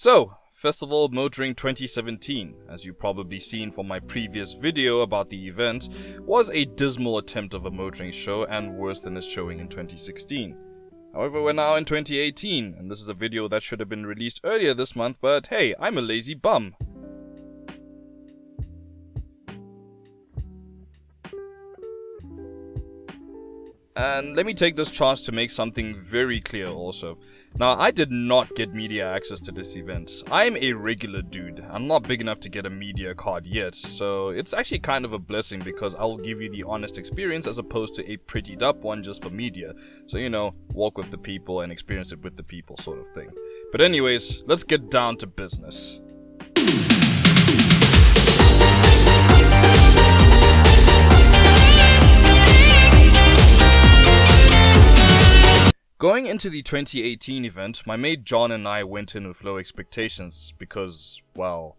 So, Festival Motoring 2017, as you've probably seen from my previous video about the event, was a dismal attempt of a motoring show and worse than its showing in 2016. However, we're now in 2018, and this is a video that should have been released earlier this month, but hey, I'm a lazy bum. And let me take this chance to make something very clear also. Now, I did not get media access to this event. I'm a regular dude. I'm not big enough to get a media card yet, so it's actually kind of a blessing because I'll give you the honest experience as opposed to a prettied up one just for media. So, you know, walk with the people and experience it with the people sort of thing. But anyways, let's get down to business. Going into the 2018 event, my mate John and I went in with low expectations because, well,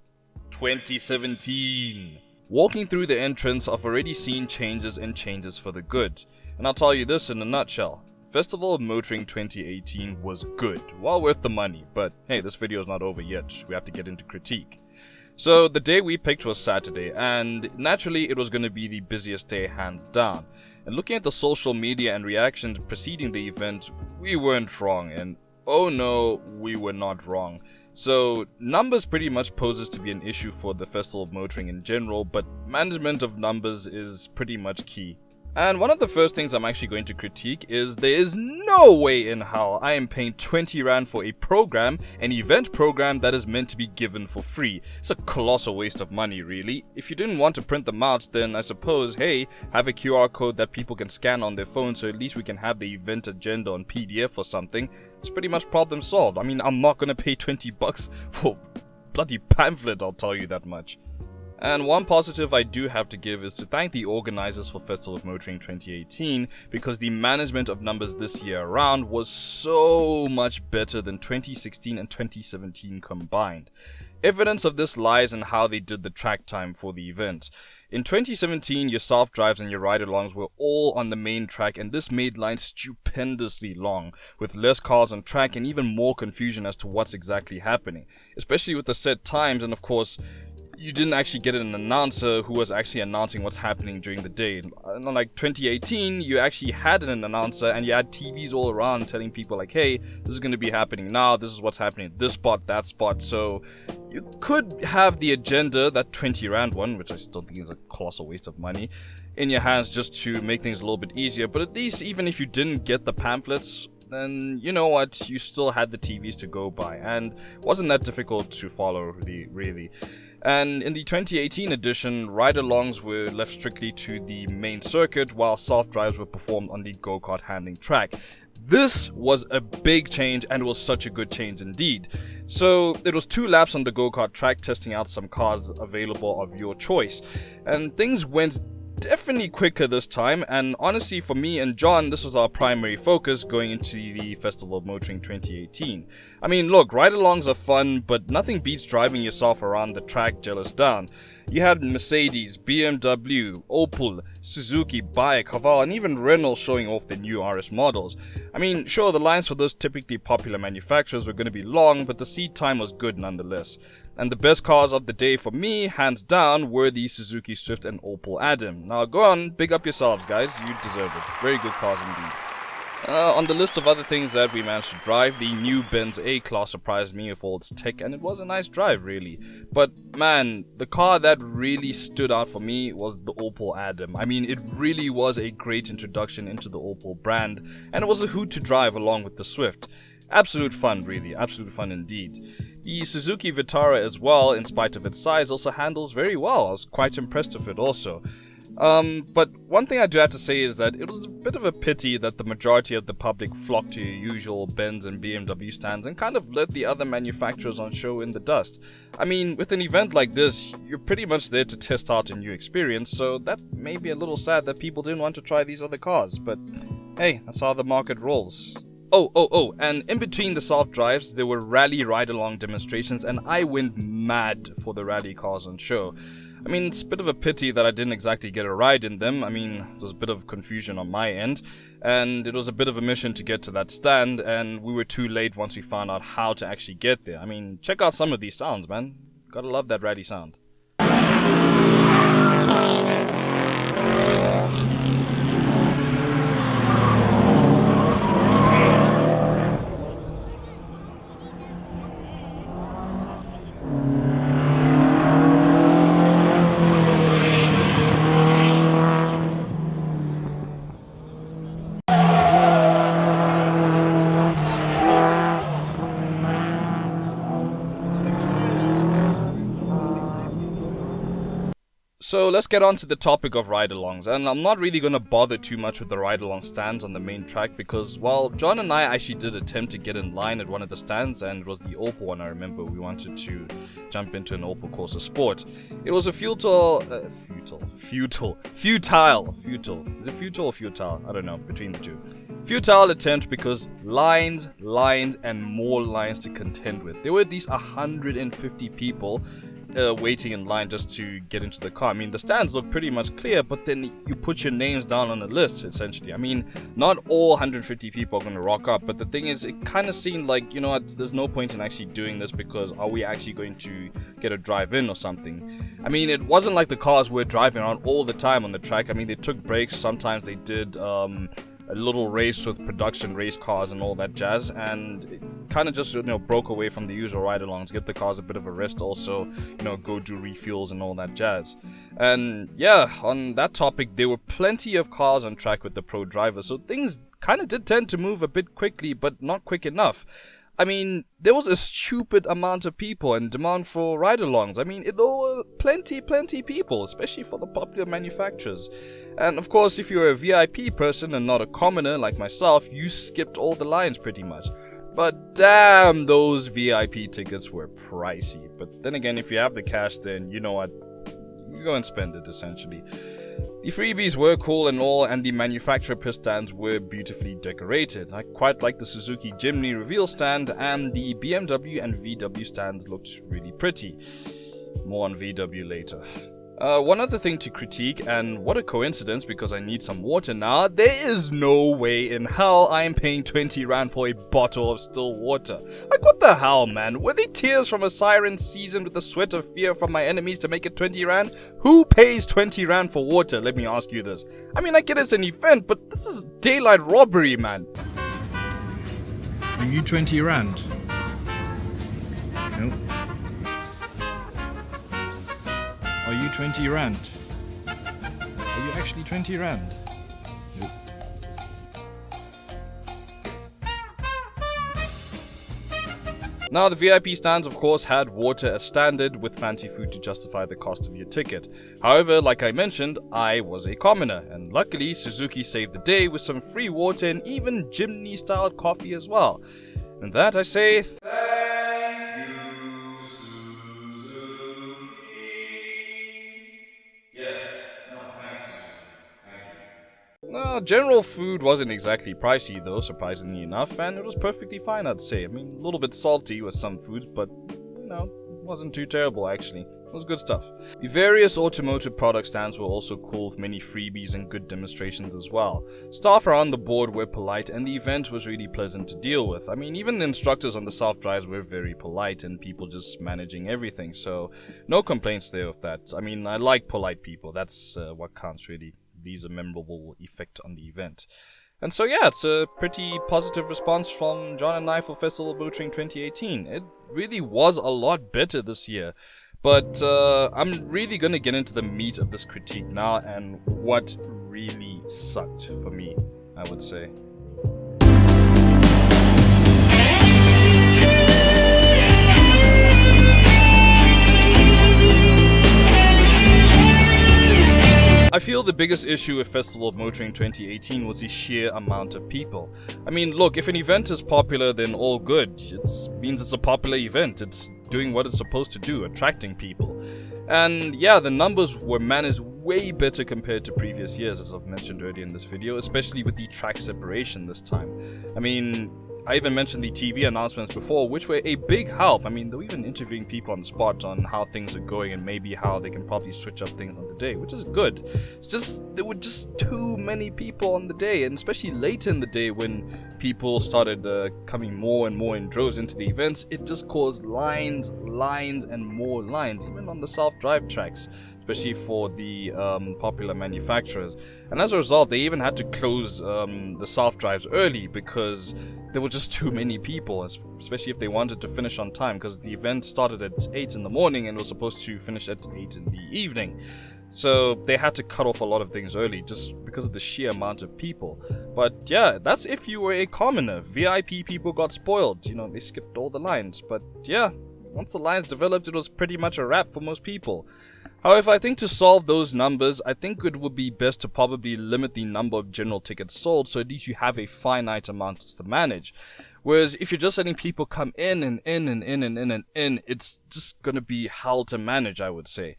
2017. Walking through the entrance, I've already seen changes and changes for the good. And I'll tell you this in a nutshell. Festival of Motoring 2018 was good, well worth the money, but hey, this video is not over yet, we have to get into critique. So the day we picked was Saturday, and naturally it was going to be the busiest day hands down. And looking at the social media and reactions preceding the event, we weren't wrong, and oh no, we were not wrong. So numbers pretty much poses to be an issue for the Festival of Motoring in general, but management of numbers is pretty much key. And one of the first things I'm actually going to critique is there is no way in hell I am paying 20 Rand for a program, an event program that is meant to be given for free. It's a colossal waste of money, really. If you didn't want to print them out, then I suppose, hey, have a QR code that people can scan on their phone so at least we can have the event agenda on PDF or something. It's pretty much problem solved. I mean, I'm not gonna pay 20 bucks for bloody pamphlet, I'll tell you that much. And one positive I do have to give is to thank the organizers for Festival of Motoring 2018 because the management of numbers this year around was so much better than 2016 and 2017 combined. Evidence of this lies in how they did the track time for the event. In 2017, your self-drives and your ride-alongs were all on the main track, and this made lines stupendously long, with less cars on track and even more confusion as to what's exactly happening, especially with the set times, and of course, you didn't actually get an announcer who was actually announcing what's happening during the day. Unlike 2018, you actually had an announcer and you had TVs all around telling people like, hey, this is going to be happening now, this is what's happening at this spot, that spot. So you could have the agenda, that 20 Rand one, which I still think is a colossal waste of money, in your hands just to make things a little bit easier. But at least even if you didn't get the pamphlets, then you know what, you still had the TVs to go by, and it wasn't that difficult to follow, really. And in the 2018 edition, ride-alongs were left strictly to the main circuit, while self-drives were performed on the go-kart handling track. This was a big change, and it was such a good change indeed. So it was 2 laps on the go-kart track, testing out some cars available of your choice, and things went definitely quicker this time, and honestly for me and John, this was our primary focus going into the Festival of Motoring 2018. I mean, look, ride-alongs are fun, but nothing beats driving yourself around the track jealous down. You had Mercedes, BMW, Opel, Suzuki, Bayer, Haval, and even Renault showing off their new RS models. I mean, sure, the lines for those typically popular manufacturers were going to be long, but the seat time was good nonetheless. And the best cars of the day for me, hands down, were the Suzuki Swift and Opel Adam. Now go on, big up yourselves guys, you deserve it. Very good cars indeed. On the list of other things that we managed to drive, the new Benz A-Class surprised me with all its tech, and it was a nice drive really. But man, the car that really stood out for me was the Opel Adam. I mean, it really was a great introduction into the Opel brand, and it was a hoot to drive along with the Swift. Absolute fun really, absolute fun indeed. The Suzuki Vitara as well, in spite of its size, also handles very well. I was quite impressed with it also. But one thing I do have to say is that it was a bit of a pity that the majority of the public flocked to your usual Benz and BMW stands and kind of let the other manufacturers on show in the dust. I mean, with an event like this, you're pretty much there to test out a new experience, so that may be a little sad that people didn't want to try these other cars, but hey, that's how the market rolls. And in between the self-drives, there were rally ride-along demonstrations, and I went mad for the rally cars on show. I mean, it's a bit of a pity that I didn't exactly get a ride in them. I mean, there was a bit of confusion on my end, and it was a bit of a mission to get to that stand, and we were too late once we found out how to actually get there. I mean, check out some of these sounds, man. Gotta love that ratty sound. So let's get on to the topic of ride-alongs, and I'm not really going to bother too much with the ride-along stands on the main track because, well, John and I actually did attempt to get in line at one of the stands, and it was the Opel one. I remember we wanted to jump into an Opel course of sport. It was a futile, is it futile or futile? I don't know, between the two. Futile attempt because lines, and more lines to contend with. There were these 150 people waiting in line just to get into the car. I mean, the stands look pretty much clear, but then you put your names down on a list, essentially. I mean, not all 150 people are going to rock up, but the thing is, it kind of seemed like, you know what, there's no point in actually doing this because are we actually going to get a drive in or something? I mean, it wasn't like the cars were driving around all the time on the track. I mean, they took breaks. Sometimes they did a little race with production race cars and all that jazz, and it kind of just, you know, broke away from the usual ride-alongs, give the cars a bit of a rest, also, you know, go do refuels and all that jazz. And yeah, on that topic, there were plenty of cars on track with the pro driver, so things kind of did tend to move a bit quickly, but not quick enough. I mean, there was a stupid amount of people and demand for ride-alongs. I mean, it was plenty people, especially for the popular manufacturers. And of course, if you're a VIP person and not a commoner like myself, you skipped all the lines pretty much. But damn, those VIP tickets were pricey. But then again, if you have the cash, then you know what, you go and spend it, essentially. The freebies were cool and all, and the manufacturer piss stands were beautifully decorated. I quite like the Suzuki Jimny reveal stand, and the BMW and VW stands looked really pretty. More on VW later. One other thing to critique, and what a coincidence because I need some water now, there is no way in hell I am paying 20 Rand for a bottle of still water. Like, what the hell, man? Were they tears from a siren seasoned with the sweat of fear from my enemies to make it 20 Rand? Who pays 20 Rand for water? Let me ask you this. I mean, I get it's an event, but this is daylight robbery, man. Are you 20 Rand? Nope. Are you 20 Rand? Are you actually 20 Rand? Nope. Now, the VIP stands, of course, had water as standard with fancy food to justify the cost of your ticket. However, like I mentioned, I was a commoner, and luckily Suzuki saved the day with some free water and even Jimny-styled coffee as well. And that I say, thank you, Suzuki. Yeah, no, thanks, Suzuki. Thank you. General food wasn't exactly pricey though, surprisingly enough, and it was perfectly fine, I'd say. I mean, a little bit salty with some foods, but, you know, it wasn't too terrible actually. It was good stuff. The various automotive product stands were also cool with many freebies and good demonstrations as well. Staff around the board were polite and the event was really pleasant to deal with. I mean, even the instructors on the self-drives were very polite and people just managing everything, so no complaints there with that. I mean, I like polite people, that's what counts really. Leaves a memorable effect on the event. And so yeah, it's a pretty positive response from John and I for Festival of Motoring 2018. It really was a lot better this year. But I'm really going to get into the meat of this critique now and what really sucked for me, I would say. I feel the biggest issue with Festival of Motoring 2018 was the sheer amount of people. I mean, look, if an event is popular, then all good. It means it's a popular event. It's doing what it's supposed to do, attracting people. And yeah, the numbers were managed way better compared to previous years, as I've mentioned earlier in this video, especially with the track separation this time. I mean, I even mentioned the TV announcements before, which were a big help. I mean, they were even interviewing people on the spot on how things are going and maybe how they can probably switch up things on the day, which is good. It's just, there were just too many people on the day, and especially late in the day when people started coming more and more in droves into the events, it just caused lines, and more lines, even on the self-drive tracks, especially for the popular manufacturers. And as a result, they even had to close the self-drives early because there were just too many people, especially if they wanted to finish on time, because the event started at 8 in the morning and was supposed to finish at 8 in the evening. So they had to cut off a lot of things early just because of the sheer amount of people. But yeah, that's if you were a commoner. VIP people got spoiled, you know, they skipped all the lines. But yeah, once the lines developed, it was pretty much a wrap for most people. However, I think to solve those numbers, I think it would be best to probably limit the number of general tickets sold, so at least you have a finite amount to manage. Whereas if you're just letting people come in and in, it's just gonna be hell to manage, I would say.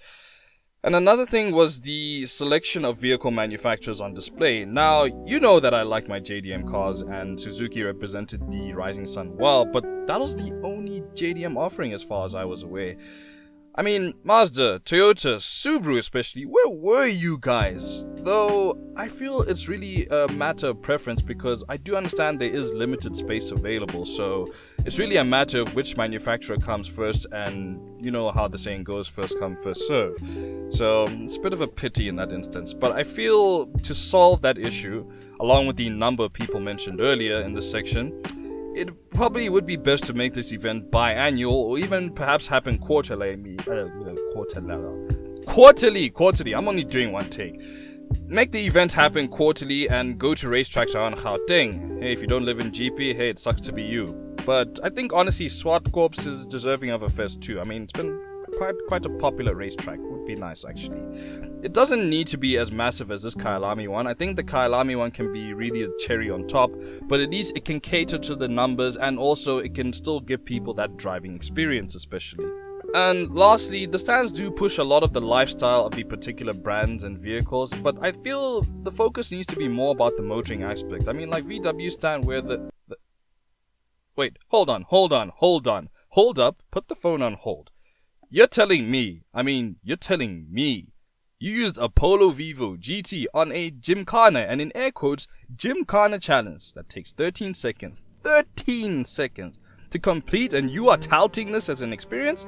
And another thing was the selection of vehicle manufacturers on display. Now, you know that I like my JDM cars, and Suzuki represented the Rising Sun well, but that was the only JDM offering as far as I was aware. I mean, Mazda, Toyota, Subaru especially, where were you guys? Though, I feel it's really a matter of preference because I do understand there is limited space available, so it's really a matter of which manufacturer comes first, and you know how the saying goes, first come, first serve. So, it's a bit of a pity in that instance, but I feel to solve that issue, along with the number of people mentioned earlier in this section, it probably would be best to make this event biannual or even perhaps happen quarterly. Quarterly. I'm only doing one take. Make the event happen quarterly and go to racetracks around Gauteng. Hey, if you don't live in GP, hey, it sucks to be you. But I think honestly, SWAT Corps is deserving of a fest too. I mean, it's been quite a popular racetrack. Would be nice actually. It doesn't need to be as massive as this Kyalami one. I think the Kyalami one can be really a cherry on top, but at least it can cater to the numbers, and also it can still give people that driving experience especially. And lastly, the stands do push a lot of the lifestyle of the particular brands and vehicles, but I feel the focus needs to be more about the motoring aspect. I mean, like VW stand where Wait, hold on, hold up, put the phone on hold. You're telling me, you used a Polo Vivo GT on a Gymkhana, and in air quotes, Gymkhana challenge that takes 13 seconds to complete, and you are touting this as an experience?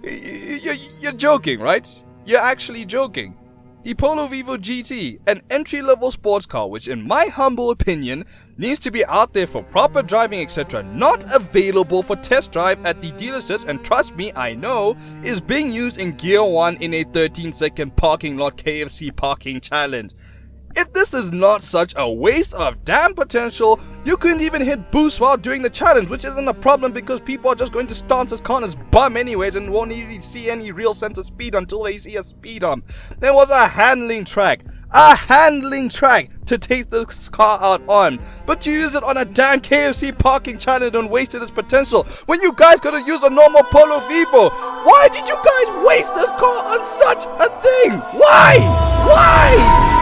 You're joking, right? You're actually joking. The Polo Vivo GT, an entry-level sports car which in my humble opinion needs to be out there for proper driving etc, not available for test drive at the dealerships, and trust me, I know, is being used in Gear 1 in a 13-second parking lot KFC parking challenge. If this is not such a waste of damn potential, you couldn't even hit boost while doing the challenge, which isn't a problem because people are just going to stance as corners bum anyways and won't really see any real sense of speed until they see a speed hump. There was a handling track to take this car out on, but you used it on a damn KFC parking challenge and wasted its potential when you guys could have used a normal Polo Vivo. Why did you guys waste this car on such a thing? Why?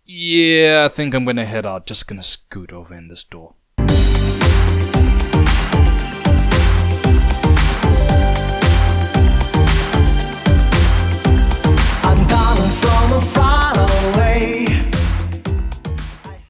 Yeah, I think I'm gonna head out. Just gonna scoot over in this door. I'm coming from a far away.